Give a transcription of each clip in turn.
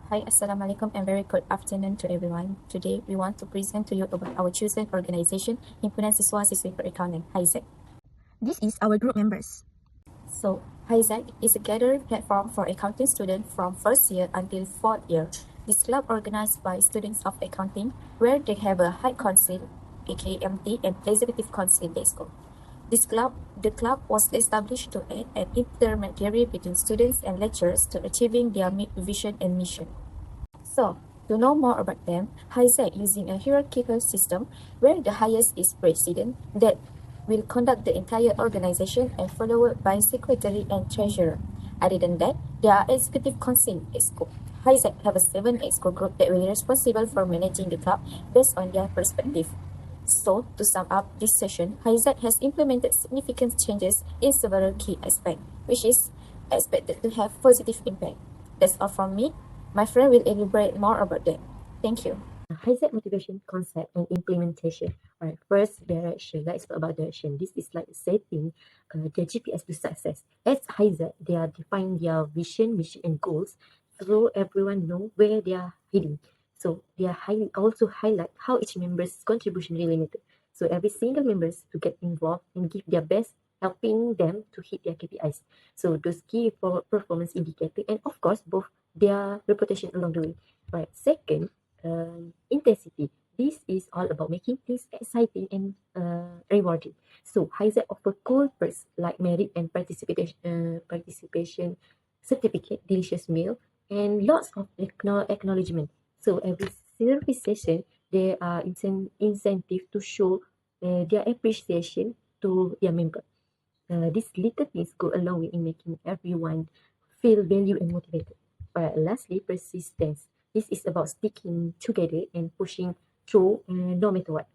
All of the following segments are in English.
Hi, Assalamualaikum and very good afternoon to everyone. Today, we want to present to you about our chosen organization, Himpunan Siswa Siswi Perakaunan, HISAAC. This is our group members. So, HISAAC is a gathering platform for accounting students from first year until fourth year. This club organized by students of accounting, where they have a high council, aka MT, and executive council EXCO. The club was established to act as an intermediary between students and lecturers to achieving their vision and mission. So, to know more about them, HISAAC using a hierarchical system where the highest is president that will conduct the entire organization and followed by secretary and treasurer. Other than that, there are executive council EXCO. HISAAC have a 7 EXCO group that will be responsible for managing the club based on their perspective. So, to sum up this session, HISAAC has implemented significant changes in several key aspects, which is expected to have positive impact. That's all from me. My friend will elaborate more about that. Thank you. HISAAC motivation concept and implementation. Alright, first direction. Let's talk about direction. This is like setting their GPS to success. As HISAAC, they are defining their vision, mission, and goals, so everyone know where they are heading. So they are also highlight how each member's contribution really matters. So every single members to get involved and give their best, helping them to hit their KPIs. So those key performance indicator, and of course both their reputation along the way. Right. Second, intensity. This is all about making things exciting and rewarding. So HISAAC offer cool perks like merit and participation certificate, delicious meal, and lots of acknowledgement. So every service session, there are incentive to show their appreciation to their member. These little things go a long way in making everyone feel valued and motivated. Lastly, persistence. This is about sticking together and pushing through no matter what.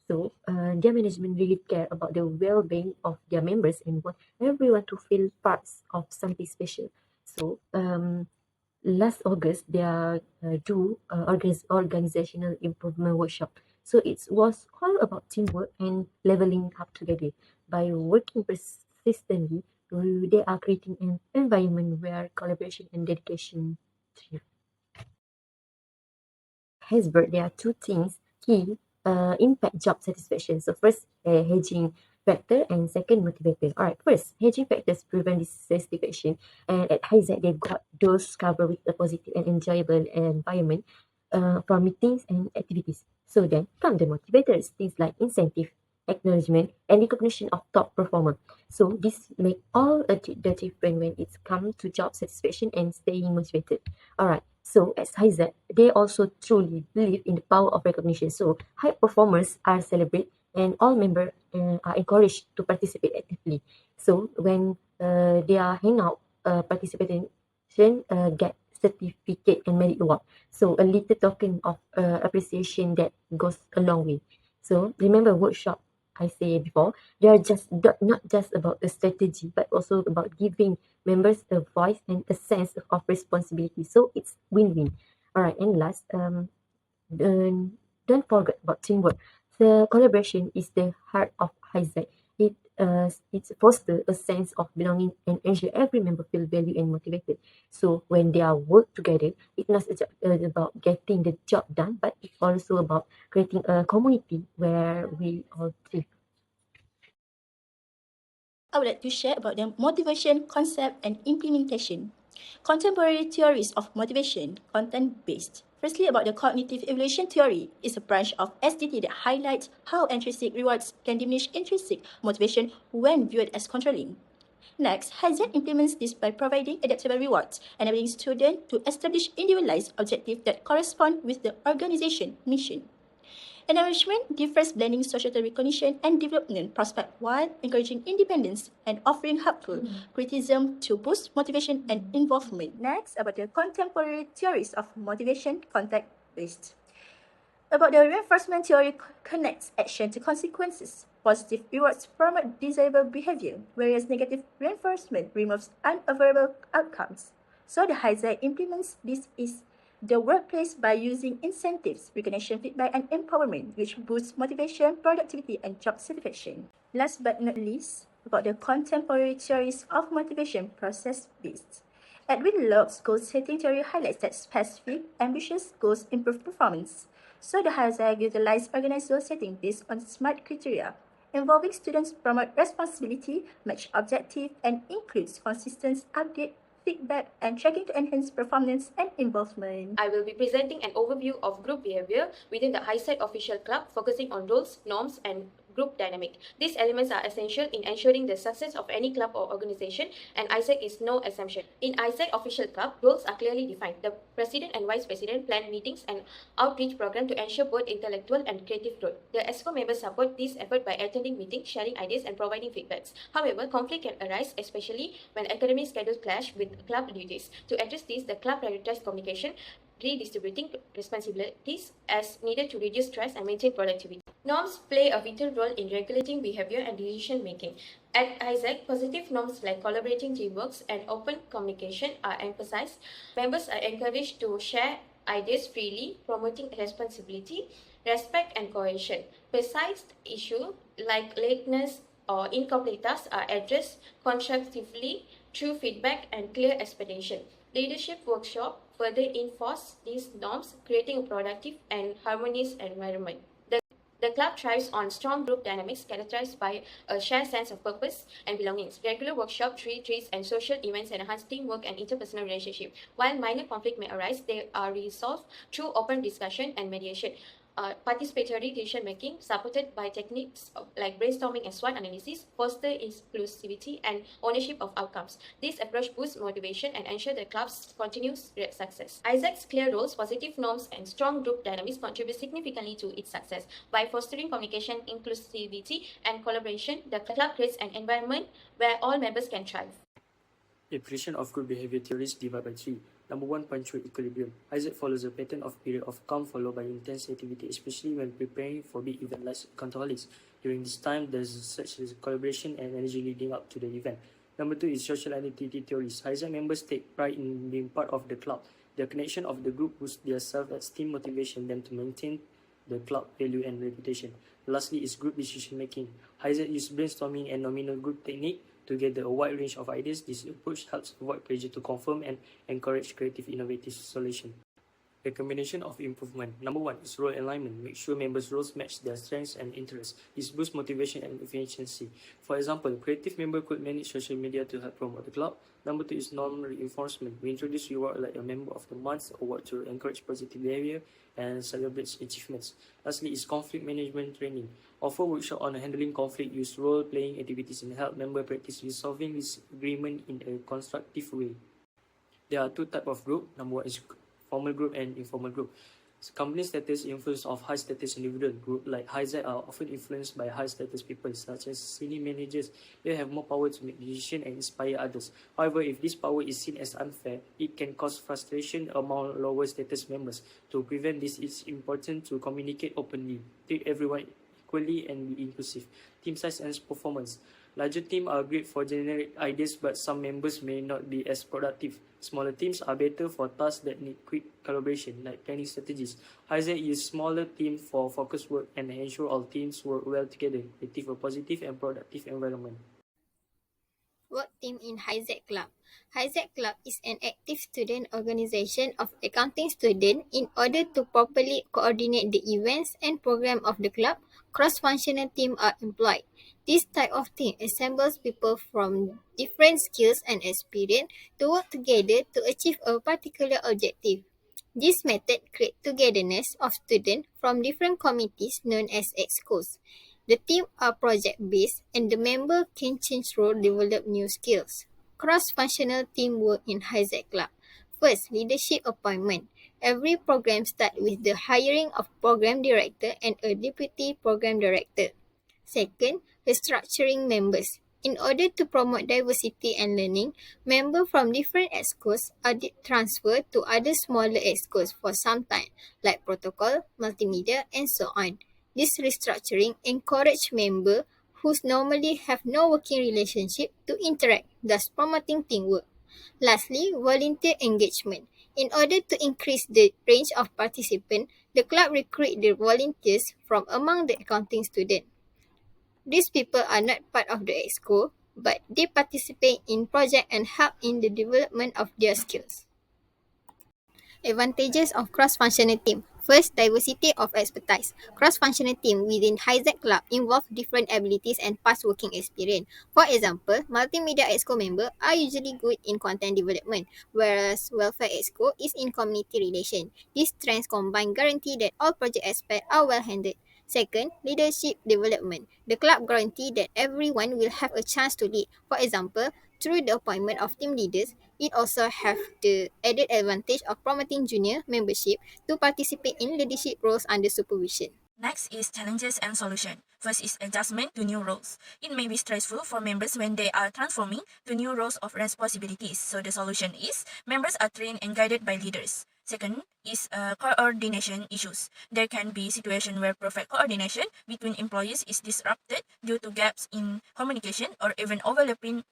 So, their management really care about the well-being of their members and want everyone to feel parts of something special. So, last August, they are do organizational improvement workshop. So it was all about teamwork and leveling up together. By working persistently, they are creating an environment where collaboration and dedication thrive. Hasbro, there are two things key impact job satisfaction. So first, hedging factor, and second, motivator. All right, first, hedging factors prevent dissatisfaction, and at HISAAC, they got those covered with a positive and enjoyable environment for meetings and activities. So then come the motivators, things like incentive, acknowledgement, and recognition of top performer. So this make all the difference when it's come to job satisfaction and staying motivated. All right. So as HISAAC, they also truly believe in the power of recognition. So high performers are celebrated and all members are encouraged to participate actively. So when they are hang out, participation get certificate and merit award. So a little token of appreciation that goes a long way. So remember workshop I said before, they are just not just about the strategy, but also about giving members a voice and a sense of responsibility. So it's win-win. All right, and last, don't forget about teamwork. The collaboration is the heart of HISAAC. It fosters a sense of belonging and ensure every member feel valued and motivated. So when they are work together, it's not just about getting the job done, but it's also about creating a community where we all thrive. I would like to share about the motivation concept and implementation. Contemporary theories of motivation, content-based. Firstly, about the cognitive evolution theory is a branch of SDT that highlights how intrinsic rewards can diminish intrinsic motivation when viewed as controlling. Next, HISAAC implements this by providing adaptable rewards, enabling students to establish individualized objectives that correspond with the organization mission. Encouragement differs blending societal recognition and development prospect while encouraging independence and offering helpful criticism to boost motivation and involvement. Next, about the contemporary theories of motivation context-based. About the reinforcement theory connects action to consequences. Positive rewards promote desirable behavior, whereas negative reinforcement removes unfavorable outcomes. So the HISAAC implements this is the workplace by using incentives, recognition, feedback, and empowerment, which boosts motivation, productivity, and job satisfaction. Last but not least, about the contemporary theories of motivation process-based. Edwin Locke's goal-setting theory highlights that specific, ambitious goals improve performance. So the HISAAC utilized organized goal setting based on SMART criteria. Involving students promote responsibility, match objective, and includes consistent update, feedback, and tracking to enhance performance and involvement. I will be presenting an overview of group behavior within the HISAAC official club, focusing on roles, norms, and group dynamic. These elements are essential in ensuring the success of any club or organization, and HISAAC is no exception. In HISAAC official club, roles are clearly defined. The president and vice president plan meetings and outreach program to ensure both intellectual and creative growth. The ESCO members support this effort by attending meetings, sharing ideas, and providing feedbacks. However, conflict can arise, especially when academic schedules clash with club duties. To address this, the club prioritizes communication, redistributing responsibilities as needed to reduce stress and maintain productivity. Norms play a vital role in regulating behavior and decision making. At HISAAC, positive norms like collaborating teamwork and open communication are emphasized. Members are encouraged to share ideas freely, promoting responsibility, respect, and cohesion. Precise issues like lateness or incomplete tasks are addressed constructively through feedback and clear explanation. Leadership workshop further enforce these norms, creating a productive and harmonious environment. The club thrives on strong group dynamics characterized by a shared sense of purpose and belongings. Regular workshop, retreats, and social events enhance teamwork and interpersonal relationship. While minor conflict may arise, they are resolved through open discussion and mediation. Participatory decision-making, supported by techniques like brainstorming and SWOT analysis, foster inclusivity and ownership of outcomes. This approach boosts motivation and ensures the club's continuous success. HISAAC's clear roles, positive norms, and strong group dynamics contribute significantly to its success. By fostering communication, inclusivity, and collaboration, the club creates an environment where all members can thrive. Application of group behavior theories divided by 3. Number 1, punctual equilibrium. HISAAC follows a pattern of period of calm followed by intense activity, especially when preparing for big events like counterholics. During this time, there is such collaboration and energy leading up to the event. Number 2 is social identity theories. HISAAC members take pride in being part of the club. The connection of the group boosts their self-esteem, motivation them to maintain the club value and reputation. Lastly is group decision making. HISAAC uses brainstorming and nominal group technique to gather a wide range of ideas. This approach helps avoid pressure to conform and encourage creative, innovative solutions. Recommendation of improvement. Number 1 is role alignment. Make sure members' roles match their strengths and interests. This boosts motivation and efficiency. For example, creative member could manage social media to help promote the club. Number 2 is norm reinforcement. We introduce reward like a member of the month award to encourage positive behavior and celebrate achievements. Lastly is conflict management training. Offer workshop on handling conflict, use role-playing activities, and help members practice resolving disagreement in a constructive way. There are 2 types of group. Number 1 is formal group and informal group. So company status influence of high status individual group like HISAAC are often influenced by high status people such as senior managers. They have more power to make decisions and inspire others. However, if this power is seen as unfair, it can cause frustration among lower status members. To prevent this, it's important to communicate openly, treat everyone equally, and be inclusive. Team size and performance. Larger teams are great for generic ideas, but some members may not be as productive. Smaller teams are better for tasks that need quick collaboration, like planning strategies. HISAAC uses smaller teams for focused work and ensure all teams work well together, creating a positive and productive environment. Work team in HISAAC Club. HISAAC Club is an active student organization of accounting students. In order to properly coordinate the events and program of the club, cross-functional teams are employed. This type of team assembles people from different skills and experience to work together to achieve a particular objective. This method creates togetherness of students from different committees known as EXCOs. The teams are project-based and the member can change role, develop new skills. Cross-functional teamwork in HISAAC Club. First, leadership appointment. Every program starts with the hiring of program director and a deputy program director. Second, restructuring members. In order to promote diversity and learning, members from different EXCOs are transferred to other smaller EXCOs for some time, like protocol, multimedia, and so on. This restructuring encourages members who normally have no working relationship to interact, thus promoting teamwork. Lastly, volunteer engagement. In order to increase the range of participants, the club recruits the volunteers from among the accounting students. These people are not part of the EXCO, but they participate in projects and help in the development of their skills. Advantages of cross-functional team. First, diversity of expertise. Cross-functional team within HISAAC Club involve different abilities and past working experience. For example, Multimedia Exco members are usually good in content development, whereas Welfare Exco is in community relation. These strengths combined guarantee that all project aspects are well handled. Second, leadership development. The club guarantee that everyone will have a chance to lead. For example, through the appointment of team leaders, it also have the added advantage of promoting junior membership to participate in leadership roles under supervision. Next is challenges and solution. First is adjustment to new roles. It may be stressful for members when they are transforming to new roles of responsibilities. So the solution is members are trained and guided by leaders. Second is coordination issues. There can be situation where perfect coordination between employees is disrupted due to gaps in communication or even overlapping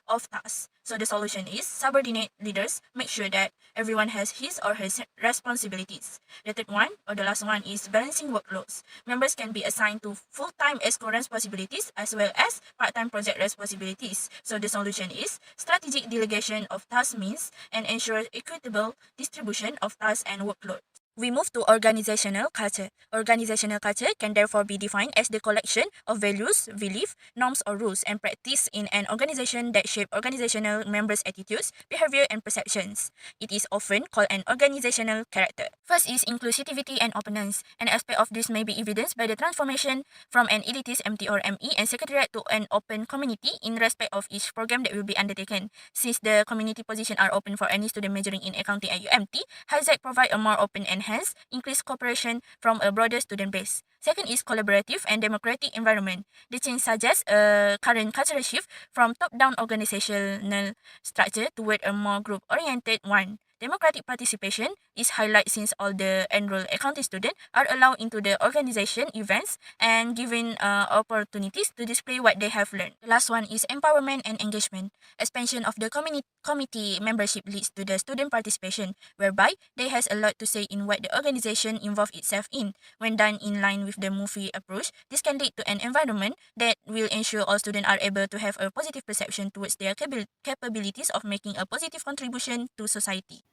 of tasks. So the solution is subordinate leaders make sure that everyone has his or her responsibilities. The third one or the last one is balancing workloads. Members can be assigned to full-time ESCO responsibilities as well as part-time project responsibilities. So the solution is strategic delegation of task means and ensure equitable distribution of tasks and workload. We move to organizational culture. Organizational culture can therefore be defined as the collection of values, beliefs, norms or rules and practice in an organization that shape organizational members' attitudes, behavior and perceptions. It is often called an organizational character. First is inclusivity and openness. An aspect of this may be evidenced by the transformation from an elitist MT or ME and secretariat to an open community in respect of each program that will be undertaken. Since the community positions are open for any student majoring in accounting at UMT, HISAAC provide a more open and hence increased cooperation from a broader student base. Second is collaborative and democratic environment. The change suggests a current cultural shift from top-down organizational structure toward a more group-oriented one. Democratic participation is highlighted since all the enrolled accounting students are allowed into the organization events and given opportunities to display what they have learned. The last one is empowerment and engagement. Expansion of the committee membership leads to the student participation, whereby they has a lot to say in what the organization involves itself in. When done in line with the movie approach, this can lead to an environment that will ensure all students are able to have a positive perception towards their capabilities of making a positive contribution to society.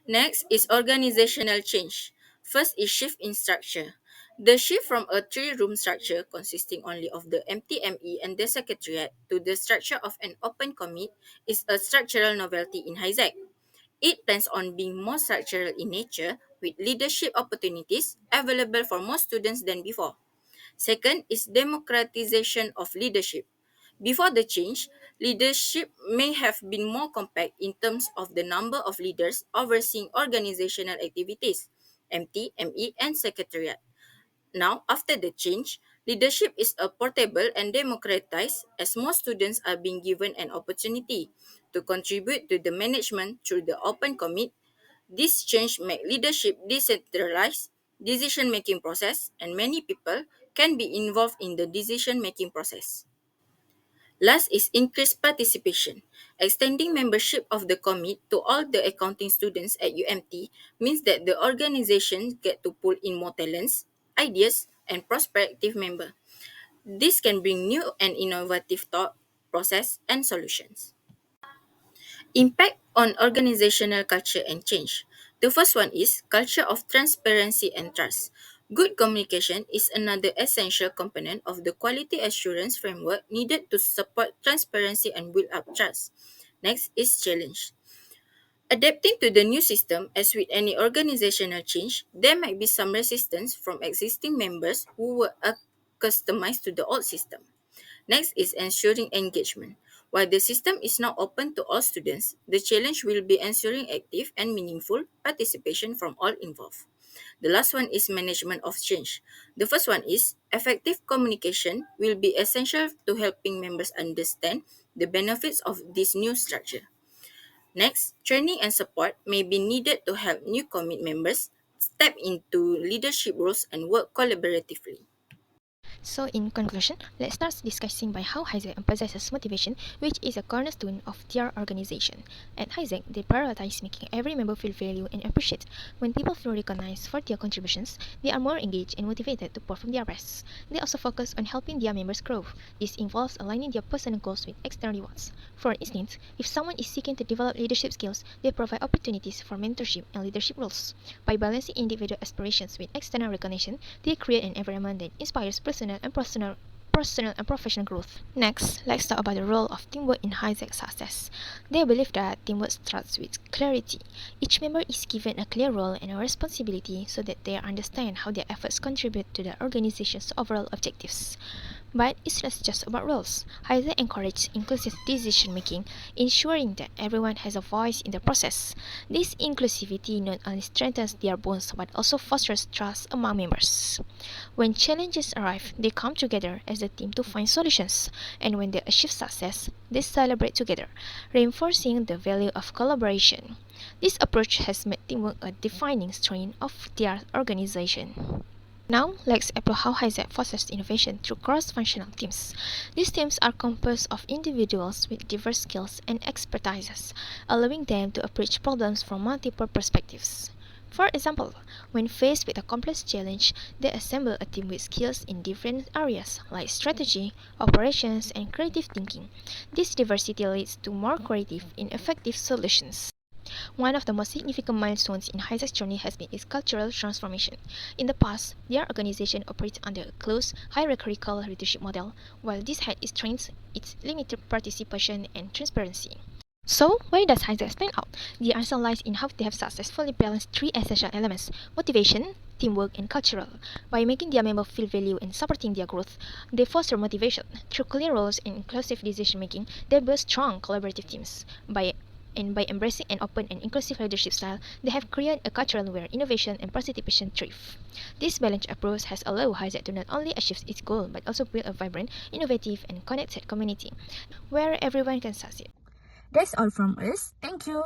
Next is organizational change. First is shift in structure. The shift from a three-room structure consisting only of the MTME and the secretariat to the structure of an open commit is a structural novelty in HISAAC. It plans on being more structural in nature with leadership opportunities available for more students than before. Second is democratization of leadership. Before the change, leadership may have been more compact in terms of the number of leaders overseeing organizational activities, MT, ME, and secretariat. Now, after the change, leadership is a portable and democratized as more students are being given an opportunity to contribute to the management through the open commit. This change make leadership decentralized, decision-making process, and many people can be involved in the decision-making process. Last is increased participation. Extending membership of the commit to all the accounting students at UMT means that the organization get to pull in more talents, ideas, and prospective members. This can bring new and innovative thought, process, and solutions. Impact on organizational culture and change. The first one is culture of transparency and trust. Good communication is another essential component of the quality assurance framework needed to support transparency and build up trust. Next is challenge. Adapting to the new system, as with any organizational change, there might be some resistance from existing members who were customized to the old system. Next is ensuring engagement. While the system is now open to all students, the challenge will be ensuring active and meaningful participation from all involved. The last one is management of change. The first one is effective communication will be essential to helping members understand the benefits of this new structure. Next, training and support may be needed to help new commit members step into leadership roles and work collaboratively. So in conclusion, let's start discussing by how HISAAC emphasizes motivation, which is a cornerstone of their organization. At HISAAC, they prioritize making every member feel valued and appreciated. When people feel recognized for their contributions, they are more engaged and motivated to perform their best. They also focus on helping their members grow. This involves aligning their personal goals with external rewards. For instance, if someone is seeking to develop leadership skills, they provide opportunities for mentorship and leadership roles. By balancing individual aspirations with external recognition, they create an environment that inspires personal and professional growth. Next, let's talk about the role of teamwork in HISAAC success. They believe that teamwork starts with clarity. Each member is given a clear role and a responsibility so that they understand how their efforts contribute to the organization's overall objectives. But it's not just about roles. HISAAC encourages inclusive decision-making, ensuring that everyone has a voice in the process. This inclusivity not only strengthens their bonds but also fosters trust among members. When challenges arrive, they come together as a team to find solutions, and when they achieve success, they celebrate together, reinforcing the value of collaboration. This approach has made teamwork a defining strength of their organization. Now, let's explore how HISAAC fosters innovation through cross-functional teams. These teams are composed of individuals with diverse skills and expertises, allowing them to approach problems from multiple perspectives. For example, when faced with a complex challenge, they assemble a team with skills in different areas like strategy, operations, and creative thinking. This diversity leads to more creative and effective solutions. One of the most significant milestones in HISAAC's journey has been its cultural transformation. In the past, their organization operated under a closed, hierarchical leadership model, while this had its strengths, its limited participation and transparency. So, why does HISAAC stand out? The answer lies in how they have successfully balanced three essential elements: motivation, teamwork, and cultural. By making their members feel valued and supporting their growth, they foster motivation. Through clear roles and inclusive decision-making, they build strong collaborative teams. By embracing an open and inclusive leadership style, they have created a culture where innovation and participation thrive. This balanced approach has allowed HISAAC to not only achieve its goal but also build a vibrant, innovative, and connected community where everyone can succeed. That's all from us. Thank you.